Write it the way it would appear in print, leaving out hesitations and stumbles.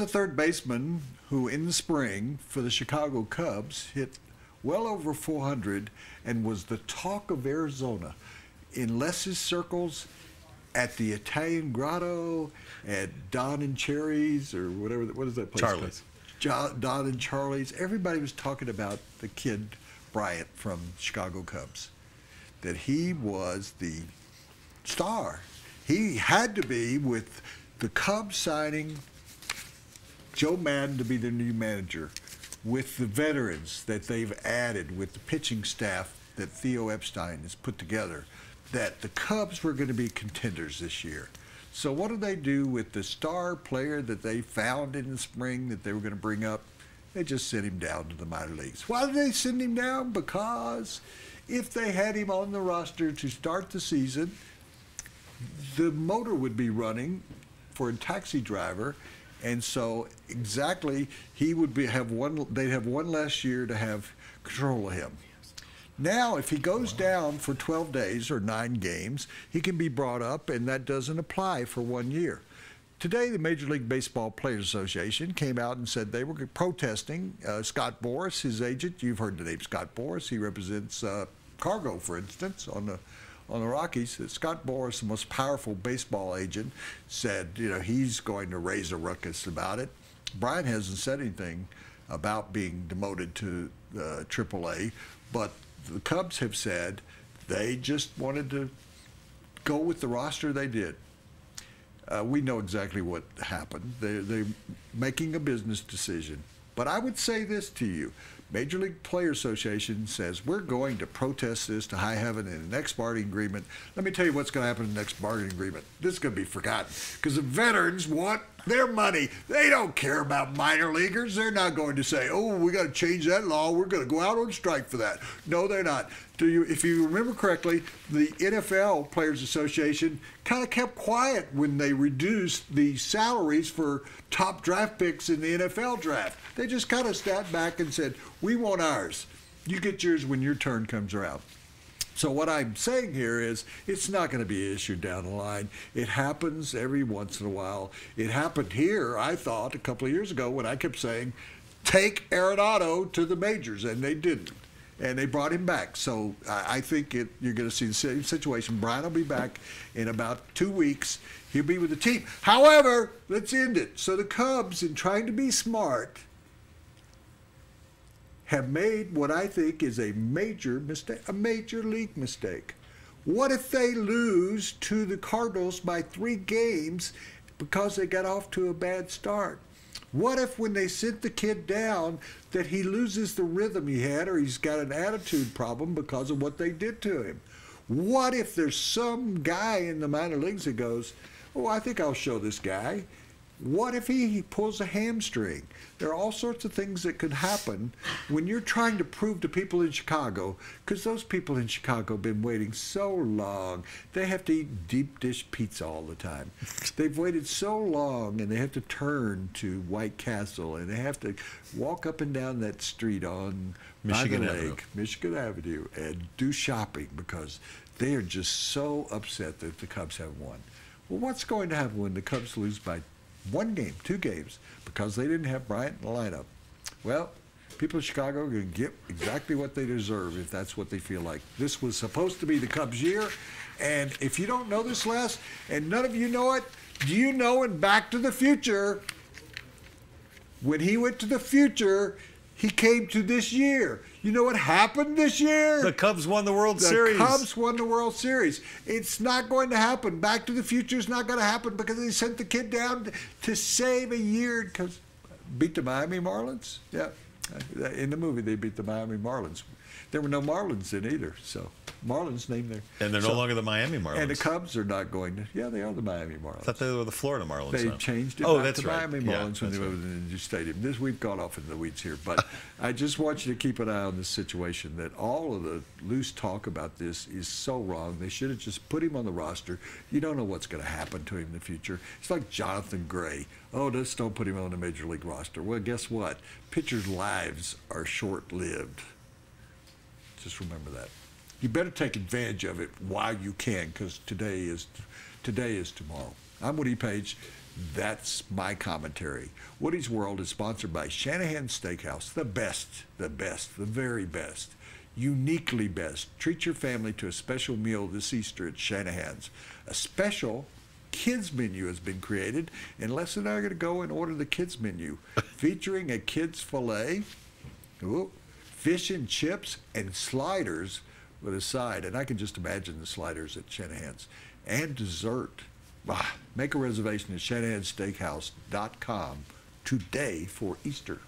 There's a third baseman who in the spring for the Chicago Cubs hit well over 400 and was the talk of Arizona in Les's circles, at the Italian Grotto, at Don and Cherry's, or whatever, what is that place? Charlie's. Don and Charlie's. Everybody was talking about the kid Bryant from Chicago Cubs, that he was the star. He had to be, with the Cubs signing Joe Madden to be their new manager, with the veterans that they've added, with the pitching staff that Theo Epstein has put together, that the Cubs were going to be contenders this year. So what do they do with the star player that they found in the spring that they were going to bring up? They just sent him down to the minor leagues. Why did they send him down? Because if they had him on the roster to start the season, the motor would be running for a taxi driver, and so exactly he would be they'd have one less year to have control of him. Now, if he goes down for 12 days or 9 games, he can be brought up, and that doesn't apply for 1 year. Today, the Major League Baseball Players Association came out and said they were protesting Scott Boras, his agent. You've heard the name Scott Boras. He represents Cargo, for instance, on the Rockies. Scott Boras, the most powerful baseball agent, said he's going to raise a ruckus about it. Bryant hasn't said anything about being demoted to AAA, but the Cubs have said they just wanted to go with the roster they did. We know exactly what happened. They're making a business decision. But I would say this to you. Major League Players Association says we're going to protest this to high heaven in the next bargaining agreement. Let me tell you what's going to happen in the next bargaining agreement. This is going to be forgotten because the veterans want their money. They don't care about minor leaguers. They're not going to say, oh, we got to change that law. We're going to go out on strike for that. No, they're not. If you remember correctly, the NFL Players Association kind of kept quiet when they reduced the salaries for top draft picks in the NFL draft. They just kind of sat back and said, we want ours. You get yours when your turn comes around. So what I'm saying here is it's not going to be an issue down the line. It happens every once in a while. It happened here, I thought, a couple of years ago when I kept saying, take Arenado to the majors, and they didn't. And they brought him back. So I think you're going to see the same situation. Brian will be back in about 2 weeks. He'll be with the team. However, let's end it. So the Cubs, in trying to be smart, have made what I think is a major mistake, a major league mistake. What if they lose to the Cardinals by 3 games because they got off to a bad start? What if when they sent the kid down that he loses the rhythm he had, or he's got an attitude problem because of what they did to him? What if there's some guy in the minor leagues that goes, oh, I think I'll show this guy? What if he pulls a hamstring? There are all sorts of things that could happen when you're trying to prove to people in Chicago, because those people in Chicago have been waiting so long. They have to eat deep dish pizza all the time. They've waited so long, and they have to turn to White Castle, and they have to walk up and down that street on Michigan Avenue, and do shopping because they are just so upset that the Cubs have won. Well, what's going to happen when the Cubs lose by 1 game, 2 games, because they didn't have Bryant in the lineup? Well, people in Chicago are going to get exactly what they deserve if that's what they feel like. This was supposed to be the Cubs' year, and if you don't know this, Les, and none of you know it, do you know in Back to the Future, when he went to the future, he came to this year. You know what happened this year? The Cubs won the World Series. The Cubs won the World Series. It's not going to happen. Back to the Future is not going to happen because they sent the kid down to save a year. Because beat the Miami Marlins? Yeah. In the movie, they beat the Miami Marlins. There were no Marlins in either, so Marlins named their... And they're no longer the Miami Marlins. And the Cubs are not going to... Yeah, they are the Miami Marlins. I thought they were the Florida Marlins. They now. changed it back to Miami Marlins when they moved in the new stadium. We've gone off into the weeds here, but I just want you to keep an eye on this situation, that all of the loose talk about this is so wrong. They should have just put him on the roster. You don't know what's going to happen to him in the future. It's like Jonathan Gray. Oh, just don't put him on the Major League roster. Well, guess what? Pitchers' lives are short-lived. Just remember that. You better take advantage of it while you can, because today is tomorrow. I'm Woody Paige. That's my commentary. Woody's World is sponsored by Shanahan's Steakhouse, the best, the very best, uniquely best. Treat your family to a special meal this Easter at Shanahan's. A special kids menu has been created, and Les and I are going to go and order the kids menu, featuring a kids fillet, fish and chips, and sliders with a side. And I can just imagine the sliders at Shanahan's. And dessert. Make a reservation at shanahansteakhouse.com today for Easter.